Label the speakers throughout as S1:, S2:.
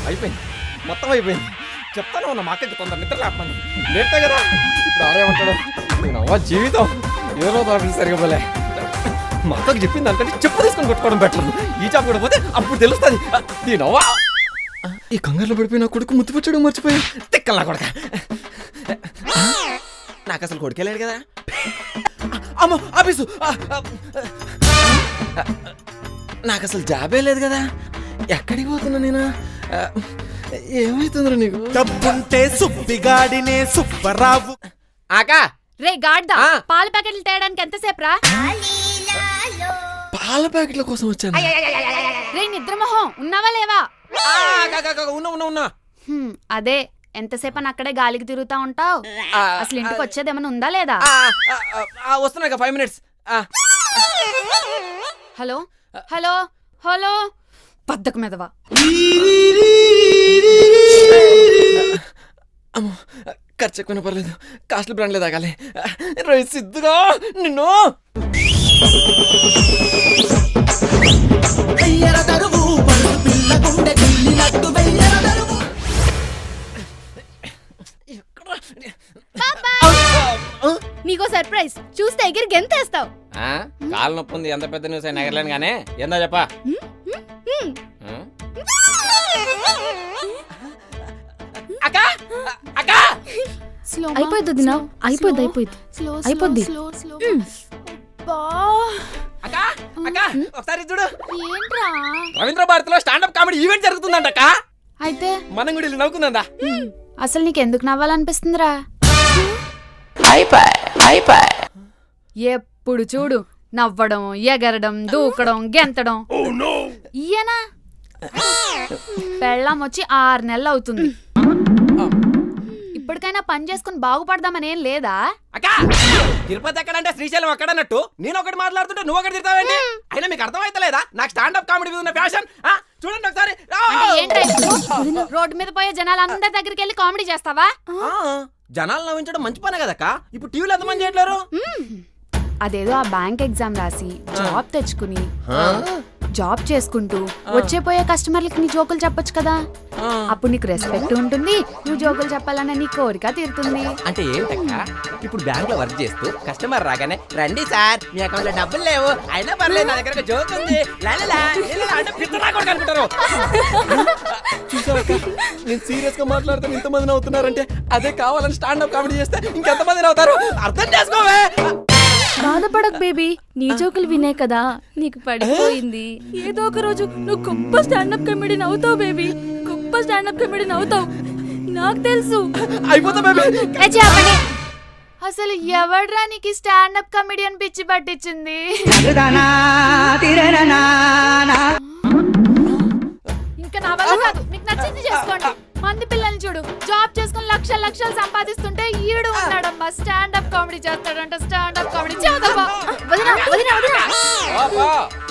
S1: అయిపోయింది, మొత్తం అయిపోయింది. చెప్తాను ఉన్న మా అక్కకి తొందర నిద్ర లేపమని. లేస్తే కదా ఇప్పుడు ఆడేమంటాడు, నేను అవ్వ జీవితం ఏదో తోటి సరిగా పోలే. మా అక్కకి చెప్పింది దానికంటే చెప్పు తీసుకొని కొట్టుకోవడం బెటర్. ఈ చాప్ కూడా పోతే అప్పుడు తెలుస్తుంది దీనవ్వ. ఈ కంగారులో పడిపోయి నా కొడుకు ముద్దు పెట్టడం మర్చిపోయి తిక్కలు నా కొడుక. నాకు అసలు కొడుకెళ్ళాడు కదా. అమ్మో ఆఫీసు, నాకు అసలు జాబే లేదు కదా. ఎక్కడికి పోతున్నా నేను? ఏమైతుందిరా నీకు?
S2: డబ్బుంటే సుబ్బిగాడినే సుబ్బరావు.
S1: ఆకా
S3: రే గాడ్దా, పాల ప్యాకెట్లు తేయడానికి ఎంతసేపు రా?
S1: పాల ప్యాకెట్ల కోసం వచ్చాను.
S3: రే నిద్రమోహం, ఉన్నావా లేవా?
S1: ఉన్నా.
S3: అదే ఎంతసేపు అని అక్కడే గాలికి తిరుగుతా ఉంటావు. అసలు ఇంటికి వచ్చేదేమన్నా ఉందా లేదా?
S1: వస్తున్నా 5 minutes.
S3: హలో హలో హలో, పద్దకు మీదవా.
S1: అమ్మో ఖర్చు ఎక్కువైనా పర్లేదు, కాస్ట్లీ బ్రాండ్లే తాగాలి. రై సిద్ధుగా నిన్ను
S3: నీకో సర్ప్రైజ్, చూస్తే ఎగిరి గెంతేస్తావు.
S1: కాలు నొప్పి ఉంది, ఎంత పెద్ద న్యూస్ అయినా ఎగరలేను గానే. ఏందా చెప్పా?
S3: అయిపోద్ది దినా, అయిపోద్ది.
S1: ఒకసారి చూడు,
S3: ఏంట్రా?
S1: రవీంద్ర భారతిలో స్టాండప్ కామెడీ ఈవెంట్ జరుగుతుందంట.
S3: అయితే
S1: మనం కూడా వెళ్ళి నవ్వుకుందా?
S3: అసలు నీకెందుకు నవ్వాలనిపిస్తుందిరా? ఎప్పుడు చూడు నవ్వడం, ఎగరడం, దూకడం, గెంతడం. ఈయనా పెళ్ళాం వచ్చి 6 నెలలు అవుతుంది. ఇప్పటికైనా పని చేసుకుని బాగుపడదామని ఏం లేదా?
S1: అక్క తిరుపతి ఎక్కడంటే శ్రీశైలం అక్కడన్నట్టు నేను ఒకటి మాట్లాడుతుంటే నువ్వు ఒకటి తిడతావేంటి? అయినా మీకు అర్థమైతలేదా నాకు స్టాండప్ కామెడీ మీద ఉన్న ఫ్యాషన్? చూడండి ఒకసారి.
S3: రోడ్డు మీద పోయే జనాలు అందరి దగ్గరికి వెళ్ళి కామెడీ చేస్తావా?
S1: జనాలు నవ్వించడం మంచి పనే కదక్క. ఇప్పుడు టీవీలో ఎంతమంది చేయట్లేరు?
S3: అదేదో ఆ బ్యాంక్ ఎగ్జామ్ రాసి జాబ్ తెచ్చుకుని జాబ్ చేసుకుంటూ వచ్చే పోయే కస్టమర్లకి నీ జోకులు చెప్పొచ్చు కదా. అప్పుడు నీకు రెస్పెక్ట్ ఉంటుంది, నువ్వు జోకులు చెప్పాలన్న నీ కోరిక తీరుతుంది.
S1: అంటే ఏంటక్క, ఇప్పుడు బ్యాంక్ లో వర్క్ చేస్తూ కస్టమర్ రాగానే రండి సార్ మీ అకౌంట్ లో డబ్బులు లేవు అయినా పర్లేదు నా దగ్గర జోక్ ఉంది అంటే పిచ్చరాకూడదు అనుకుంటారు. నేను సీరియస్ గా మాట్లాడుతాను, ఇంతమంది నవ్వుతున్నారంటే అదే కావాలని స్టాండప్ కామెడీ చేస్తే ఇంకెంతమంది నవ్వుతారు అర్థం చేసుకోవే.
S4: బాధపడకు బేబీ, నీ జోకులు వినే కదా నీకు పడిపోయింది. ఏదో ఒక రోజు నువ్వు గొప్ప స్టాండప్ కమెడీ అవుతావు బేబీ, గొప్ప స్టాండప్ కమెడీ అవుతావు, నాకు తెలుసు.
S1: అయిపోతా బేబీ.
S3: అసలు ఎవడ్రా నీకు స్టాండప్ కమెడియన్ పిచ్చి పట్టించింది? ఇంకా నా వల్ల కాదు, మీకు నచ్చింది చేసుకోండి. మంది పిల్లల్ని చూడు, జాబ్ చేసుకుని లక్షలు లక్షలు సంపాదిస్తుంటే ఈడు ఉన్నాడమ్మా స్టాండప్ కామెడీ చేస్తాడంట. స్టాండప్ కామెడీ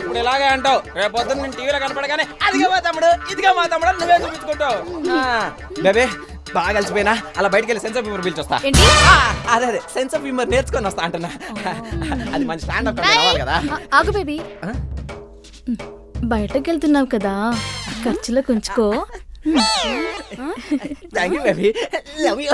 S1: ఇప్పుడు ఇలాగే అంటావు, రేపు పొద్దున్న నేను టీవీలో కనపడగానే అదిగా మా తమ్ముడు ఇదిగా మా తమ్ముడు నువ్వే చూపించుకుంటావు. బేబే బాగా కలిసిపోయినా అలా బయటకు వెళ్ళి సెన్స్ ఆఫ్ హ్యూమర్ పిలిచొస్తా. అదే సెన్స్ ఆఫ్ హ్యూమర్ నేర్చుకొని వస్తా అంటున్నా. అది మంచి స్టాండప్ కావాలి కదా.
S4: ఆగు బేబీ, బయటకు వెళ్తున్నావు కదా, ఖర్చులో కొంచుకో.
S1: Thank you baby, love you.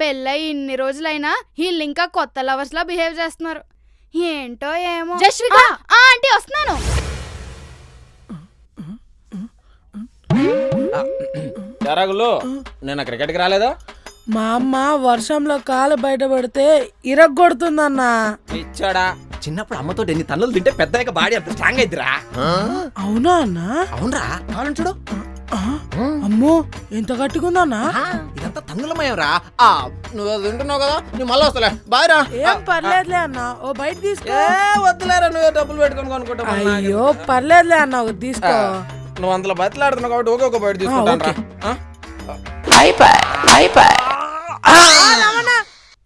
S3: పెళ్ళై ఇన్ని రోజులైనా వీళ్ళు ఇంకా కొత్త లవర్స్ లా బిహేవ్ చేస్తున్నారు. ఏంటో ఏమో. ఆంటీ వస్తున్నాను.
S1: జరగులు నేను క్రికెట్కి రాలేదా?
S5: మా అమ్మ వర్షంలో కాలు బయటపడితే ఇరగొడుతుందన్నా.
S1: ఇచ్చాడా? చిన్నప్పుడు అమ్మతో ఎన్ని తన్నులు తింటే పెద్ద బాడీ అంత స్ట్రాంగ్ అయిద్దిరా.
S5: అవునా అన్నా?
S1: అవునరా, కావాలని చూడు.
S5: అమ్మో ఎంత గట్టిగుందన్నా.
S1: ఇదంతా తన్నులమయంరా. నువ్వు తింటున్నావు కదా, నువ్వు మళ్ళీ వస్తలే బాయ్రా.
S5: ఏం పర్లేదులే అన్నా, ఓ బయట తీసుకో.
S1: వద్దులేరా, నువ్వే డబ్బులు పెట్టుకొని కొనుక్కుంటా.
S5: అయ్యో పర్లేదులే అన్నా, తీసుకో.
S1: నువ్వు అంతలో బయటలాడుతున్నావు కాబట్టి ఒకే ఒక బయట తీసుకుంటాను.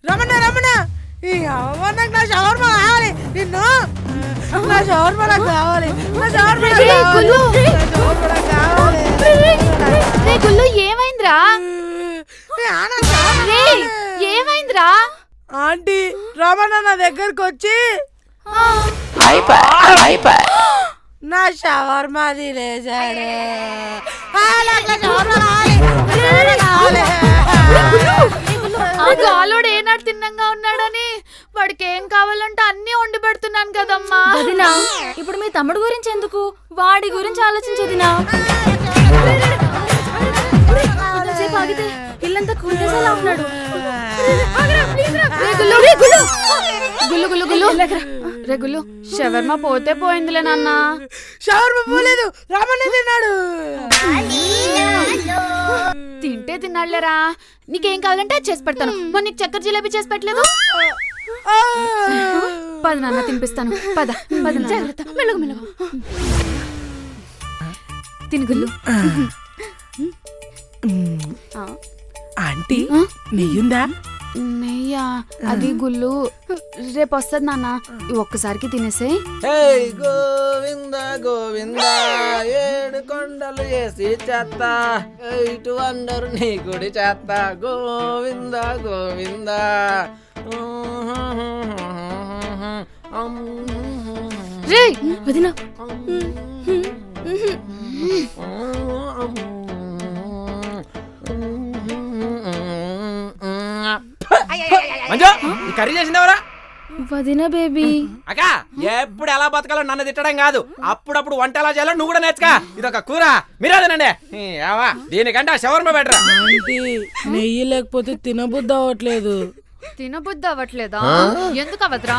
S5: రమణ రమణ నాకు నా షవర్మా కావాలి, నిన్ను నా షవర్మా నాకు కావాలి, నా షవర్మా
S3: కావాలి. ఏమైందిరా? ఏమైందిరా?
S5: ఆంటీ రమణ నా దగ్గరకు వచ్చి నా షవర్మా తినేసాడు. నాకు నా షవర్మా కావాలి.
S3: ఆ గాలోడు ఏనాడు తిన్నంగా ఉన్నాడని వాడికి ఏం కావాలంటే అన్ని వండి పెడుతున్నాను కదమ్మా.
S4: వదినా ఇప్పుడు మీ తమ్ముడు గురించి ఎందుకు, వాడి గురించి ఆలోచించదినా. కొంచెంసేపు ఆగితే ఇల్లంతా కూల్చేసేలా ఉన్నాడు.
S3: గుల్లు గుల్లు గుల్లు రే గుల్లు, షవర్మా పోతే పోయిందిలే నాన్న.
S5: షవర్మా పోలేదు, రామన్న తిన్నాడు.
S3: తింటే తిన్నాడులేరా, నీకేం కావాలంటే అది చేసి పెడతాను. మొన్న నీకు చక్కెర జిలేబీ చేసి పెట్టలేదు. పద నాన్న తినిపిస్తాను. పద పద జాగ్రత్త, మెల్లగా మెల్లగా తిను గుల్లు.
S5: ఆంటీ నెయ్యుందా?
S3: నెయ్యా? అది గుల్లు రేపు వస్తుంది నాన్న, ఒక్కసారికి తినేసే.
S1: గోవింద గోవింద ఏడు కొండలు వేసి చేత ఇటు అందరు నీ గుడి చేత గోవింద గోవింద.
S3: రే
S4: వదినా
S1: మంజు, ఈ కర్రీ చేసిందెవరా?
S4: వదినా బేబీ.
S1: అక్క ఎప్పుడు ఎలా బతకాలో నన్ను తిట్టడం కాదు, అప్పుడప్పుడు వంట ఎలా చేయాలో నువ్వు కూడా నేర్చుకా. ఇదొక కూర, మీరే తినండి. దీనికంటే షవర్మా బెటర్.
S5: ఆంటీ నెయ్యి లేకపోతే తినబుద్ధి అవ్వట్లేదు.
S3: తినబుద్ధి అవ్వట్లేదా? ఎందుకు అవ్వదురా?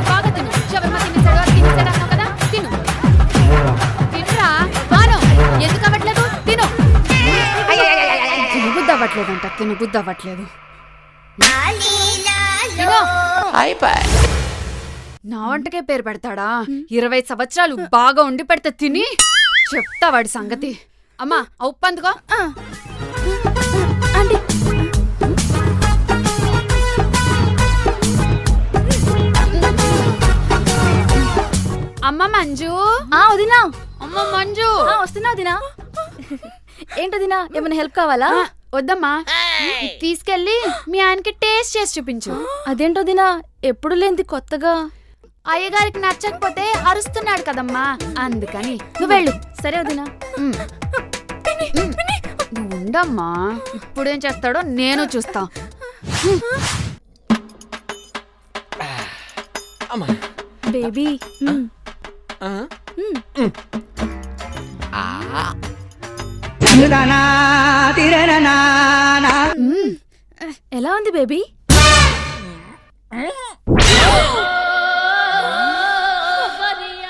S3: బాగా తిను. షవర్మా తినేసాడు అన్నావు కదా, తిను తినురా. ఎందుకు అవ్వట్లేదు? తిను. తినబుద్ధి అవ్వట్లేదంట, తినబుద్ధి అవ్వట్లేదు. నా వంటకే పేరు పెడతాడా? 20 సంవత్సరాలు బాగా ఉండి పెడితే తిని చెప్తా వాడి సంగతి. అమ్మా ఉప్పందుకో.
S4: ఆంటీ
S3: అమ్మ మంజు.
S4: వదినా.
S3: అమ్మ మంజు
S4: వస్తున్నా వదినా. ఏంటదినా, ఏమైనా హెల్ప్ కావాలా?
S3: వద్దమ్మా, తీసుకెళ్ళి మీ ఆయనకి టేస్ట్ చేసి చూపించు.
S4: అదేంటో దినా, ఎప్పుడు లేనిది కొత్తగా.
S3: అయ్యగారికి నచ్చకపోతే అరుస్తున్నాడు కదమ్మా, అందుకని నువ్వు వెళ్ళు.
S4: సరే వదినా.
S3: నువ్వు ఉండమ్మా, ఇప్పుడేం చేస్తాడో నేను చూస్తా.
S4: బేబీ ఎలా ఉంది బేబీ?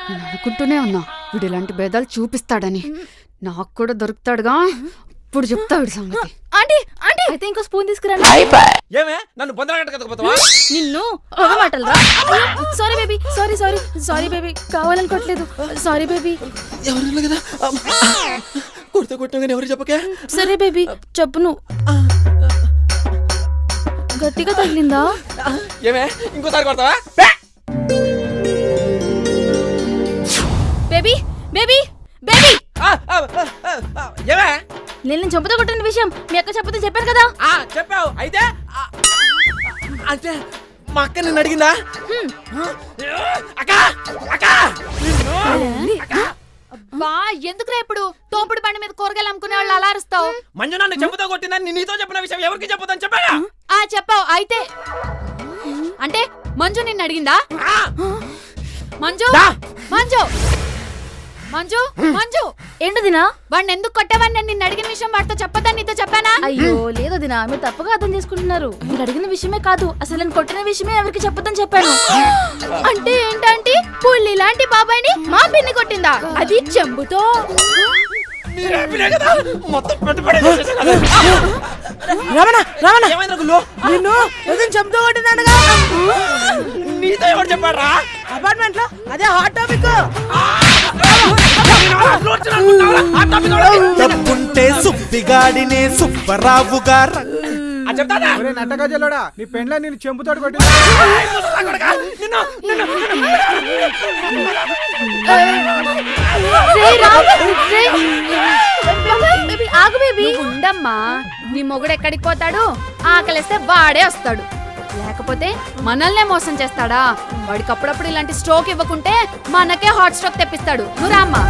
S3: నేను అనుకుంటూనే ఉన్నా వీడు ఇలాంటి భేదాలు చూపిస్తాడని. నాకు కూడా దొరుకుతాడుగా, ఇప్పుడు చెప్తా వీడి సంగతి.
S4: ఆంటీ ఆంటీ అయితే ఇంకో స్పూన్ తీసుకురండి.
S1: ఏమే నన్ను బొందరగట్టకపోతావా?
S4: నిన్ను మాటలు రా. Sorry baby, sorry sorry sorry baby, కావాలనుకోవట్లేదు. Sorry baby.
S1: ఎవరు కదా కొడితే కొట్టగానే ఎవరు చెప్పకే.
S4: సరే బేబీ చెప్పు. నువ్వు గట్టిగా తగిలిందా?
S1: ఏమే ఇంకోసారి కొడతావా?
S4: Baby baby baby.
S1: ఏమే
S4: నేను చెంపుతో కొట్టిన విషయం మీ అక్క చెప్పదని చెప్పాను కదా.
S1: చెప్పావు. అయితే అంటే మా అక్క నిన్ను అడిగిందా? అక్క అక్క
S3: బా ఎందుకురా ఇప్పుడు తోపుడు బండి మీద కూరగాయలు అమ్ముకునే వాళ్ళు అలా అరుస్తావు?
S1: మంజు నన్ను చెంపుతో కొట్టిందని నీతో చెప్పిన విషయం ఎవరికి చెప్పదని చెప్పాగా?
S3: చెప్పావు. అయితే అంటే మంజు నిన్ను అడిగిందా? మంజు మంజు మంజు మంజు
S4: ఏంటో దినా?
S3: వాడిని ఎందుకు కొట్టావని నేను నిన్ను అడిగిన విషయం వాడితో చెప్పొద్దని నీతో చెప్పానా?
S4: అయ్యో లేదు దినా, మీరు తప్పుగా అర్థం చేసుకుంటున్నారు. మీరు అడిగిన విషయమే కాదు, అసలు నేను కొట్టిన విషయమే ఎవరికి చెప్పొద్దని చెప్పాను.
S3: అంటే ఏంటంటే పుల్లి లాంటి బాబాయ్ని మా పిన్ని కొట్టిందా? అది చెంబుతో.
S5: రమణ రమణ
S1: ఏమైంది గుళ్ళు?
S5: నిన్ను వదిన చెంపుతో కొట్టిందనగా.
S1: నీతో ఎవరు చెప్పారా?
S5: అపార్ట్మెంట్ లో అదే హాట్ టాపిక్.
S2: తప్పుంటే సుబ్బిగాడినే సుబ్బరావు గారు.
S6: నట్టగజలోడా నీ పెండ్ల నేను చెంపుతోటి కొట్టి
S3: ఆగు బేబీ. ఉండమ్మా, నీ మొగుడు ఎక్కడికి పోతాడు? ఆకలిస్తే వాడే వస్తాడు. లేకపోతే మనల్నే మోసం చేస్తాడా? వాడికి అప్పుడప్పుడు ఇలాంటి స్ట్రోక్ ఇవ్వకుంటే మనకే హాట్ స్ట్రోక్ తెప్పిస్తాడు. నువ్వు రామ్మా.